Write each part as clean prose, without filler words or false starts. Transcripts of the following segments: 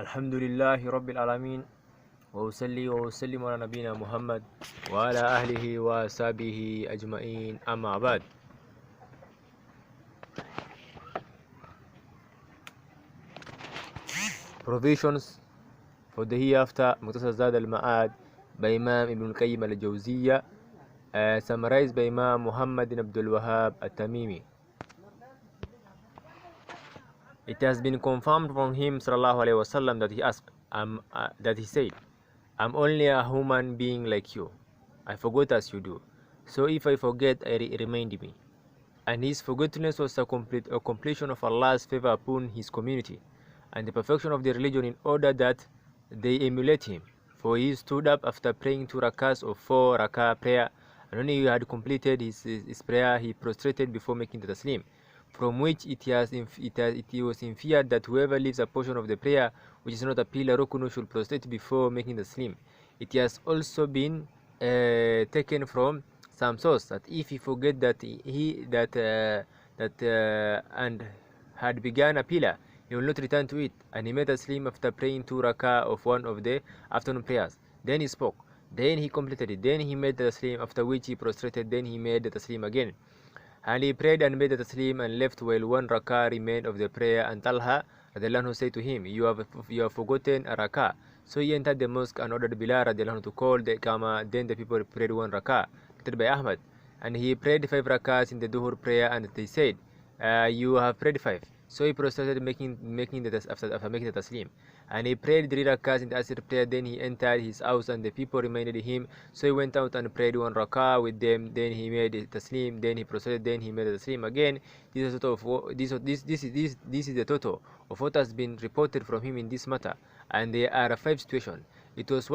الحمد لله رب العالمين وأصلي وأسلم على نبينا محمد وعلى أهله وصحبه أجمعين أما بعد. Provisions for the hereafter, Mukhtasar Zad Al Ma'ad by Imam Ibn Al-Qayyim Al-Jawziyya, summarized by Imam Muhammad bin Abdul Wahhab At-Tamimi. It has been confirmed from him sallallahu alaihi wasallam that he asked, that he said, "I'm only a human being like you. I forgot as you do. So if I forget, remind me." And his forgetfulness was a completion of Allah's favor upon his community, and the perfection of the religion in order that they emulate him. For he stood up after praying 2 rakahs of 4 rakah prayer, and when he had completed his prayer, he prostrated before making the taslim, from which it was inferred that whoever leaves a portion of the prayer which is not a pillar rukunu should prostrate before making the taslim. It has also been taken from some source that if he forget and had begun a pillar, he will not return to it, and he made a taslim after praying 2 rakah of one of the afternoon prayers. Then he spoke, then he completed it, then he made the taslim, after which he prostrated, then he made the taslim again. And he prayed and made the taslim and left while 1 rakah remained of the prayer, and Talha radiallahu anhu said to him, you have forgotten a rakah. So he entered the mosque and ordered Bilal radiallahu anhu to call the Iqamah. Then the people prayed 1 rakah, quoted by Ahmad. And he prayed 5 rakahs in the Duhur prayer, and they said, you have prayed 5. So he prostrated after making the taslim. And he prayed 3 rakahs in the Asr prayer. Then he entered his house, and the people reminded him. So he went out and prayed 1 rakah with them. Then he made the taslim. Then he prostrated. Then he made the taslim again. This is the total of what has been reported from him in this matter. And there are 5 situations. It was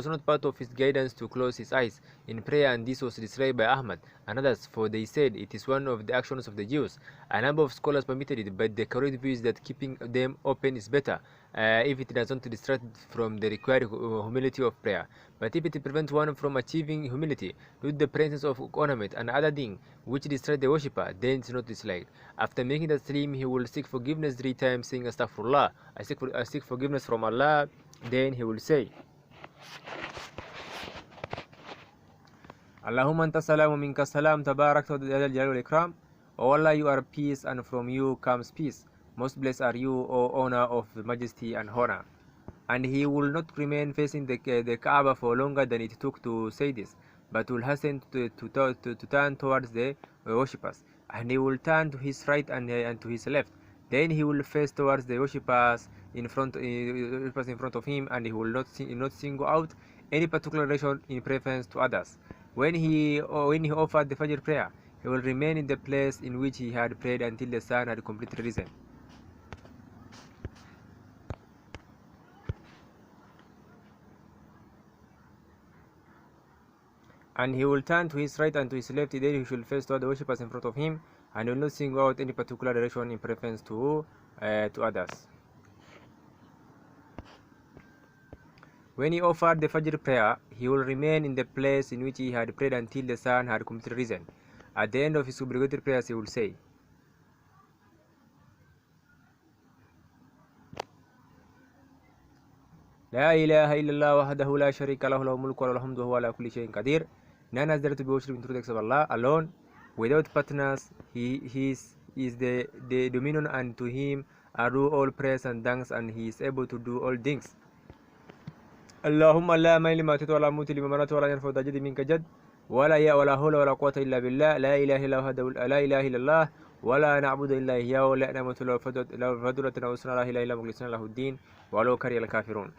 not part of his guidance to close his eyes in prayer, and this was described by Ahmad and others, for they said it is one of the actions of the Jews. A number of scholars permitted it, but the correct view is that keeping them open is better, if it does not distract from the required humility of prayer. But if it prevents one from achieving humility with the presence of ornament and other things which distract the worshipper, then it is not disliked. After making the taslim, he will seek forgiveness 3 times, saying Astaghfirullah, I seek forgiveness from Allah. Then he will say, Allahumma anta salam wa minka salam, tabarak wa ta'ala jalal wal ikram. O Allah, you are peace, and from you comes peace. Most blessed are you, O owner of majesty and honor. And he will not remain facing the Kaaba for longer than it took to say this, but will hasten to turn towards the worshippers. And he will turn to his right and to his left. Then he will face towards the worshippers in front of him, and he will not single out any particular nation in preference to others. When he offered the Fajr prayer, he will remain in the place in which he had prayed until the sun had completely risen. And he will turn to his right and to his left. Then he should face toward the worshippers in front of him, and will not single out any particular direction in preference to others. When he offered the Fajr prayer, he will remain in the place in which he had prayed until the sun had completely risen. At the end of his obligatory prayers, he will say, La ilaha illallah wahdahu la sharika lahu lahul mulku wa lahul hamdu wa huwa ala kulli shay'in qadir. None has there to be worshipped in truth except Allah alone, without partners. He is the dominion, and to him are due all praise and thanks, and he is able to do all things. Allahumma la maili ma titu ala muti lima manatu wala yanfa tajidi minka jad wala ya wala hula wala quwwata illa billah la ilaha illallah wala na'budu illa iyyahu wa la namutu la fadlatana wa sunna la ilaha illa mukhlisina lahu ad-din wa law kariya al-kafirun.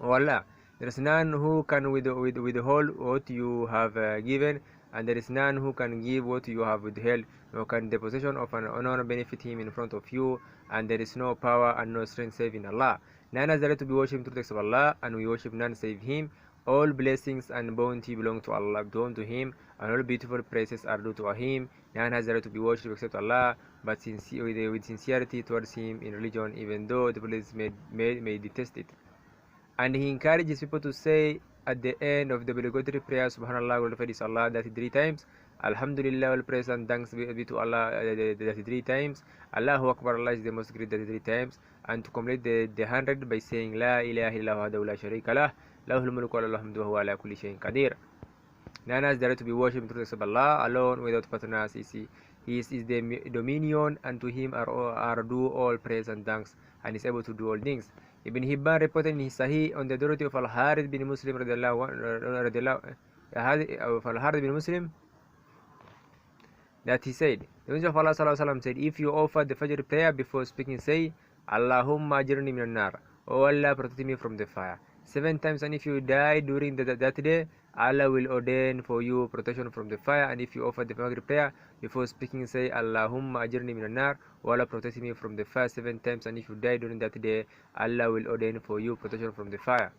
O Allah, there is none who can withhold what you have given, and there is none who can give what you have withheld, nor can the possession of an honor benefit him in front of you, and there is no power and no strength save in Allah. None has the right to be worshipped in truth except Allah, and we worship none save him. All blessings and bounty belong to Allah, belong to him, and all beautiful praises are due to him. None has the right to be worshipped except Allah, but with sincerity towards him in religion, even though the police may detest it. And he encourages people to say at the end of the obligatory prayer, Subhanallah, glorified is Allah, that 3 times, Alhamdulillah, all praise and thanks be to Allah 33 times. Allahu Akbar, Allah is the most great 33 times. And to complete the 100 by saying La ilaha illallah wahdahu la sharika lah, lahul mulku wa lahul hamdu wa huwa ala kulli shay'in qadir. None is there to be worshipped except Allah alone without partners. He is the dominion, and to him are due all praise and thanks, and is able to do all things. Ibn Hibban reported in his Sahih on the authority of Al-Harith bin Muslim that he said, the Messenger of Allah sallallahu said, if you offer the Fajr prayer before speaking, say, Allahumma ajirni minan nar, O Allah, protect me from the fire, 7 times, and if you die during that day, Allah will ordain for you protection from the fire. And if you offer the Maghrib prayer before speaking, say, Allahumma ajirni minan nar, O Allah, protect me from the fire 7 times, and if you die during that day, Allah will ordain for you protection from the fire.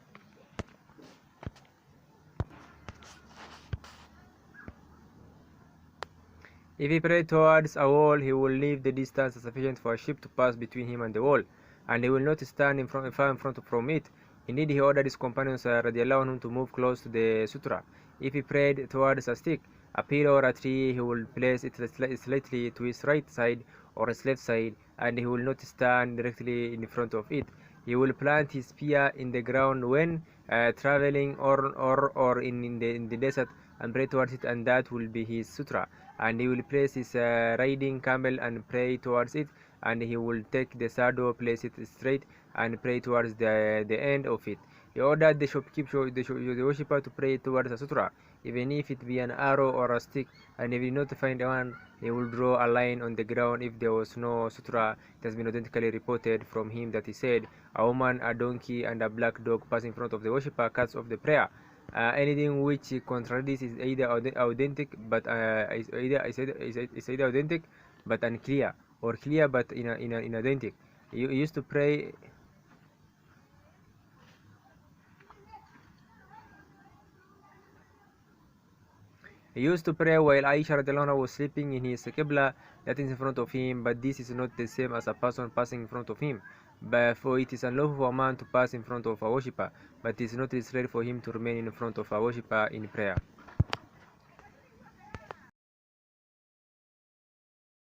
If he prayed towards a wall, he will leave the distance sufficient for a ship to pass between him and the wall, and he will not stand far in front from it. Indeed, he ordered his companions radiallahu anhum to move close to the Sutrah. If he prayed towards a stick, a pillar, or a tree, he will place it slightly to his right side or his left side, and he will not stand directly in front of it. He will plant his spear in the ground when traveling or in the desert, and pray towards it, and that will be his sutra. And he will place his riding camel and pray towards it, and he will take the saddle, place it straight, and pray towards the end of it. He ordered the shopkeeper, the worshipper, to pray towards the sutra, even if it be an arrow or a stick, and if he did not find one, he will draw a line on the ground. If there was no sutra, it has been authentically reported from him that he said, a woman, a donkey, and a black dog pass in front of the worshipper cuts off the prayer. Anything which contradicts is either authentic but authentic but unclear, or clear but inauthentic. He used to pray. He used to pray while Aisha radiallahu anha was sleeping in his qibla, that is in front of him, but this is not the same as a person passing in front of him. But for it is unlawful for a man to pass in front of a worshipper, but it is not necessary for him to remain in front of a worshipper in prayer.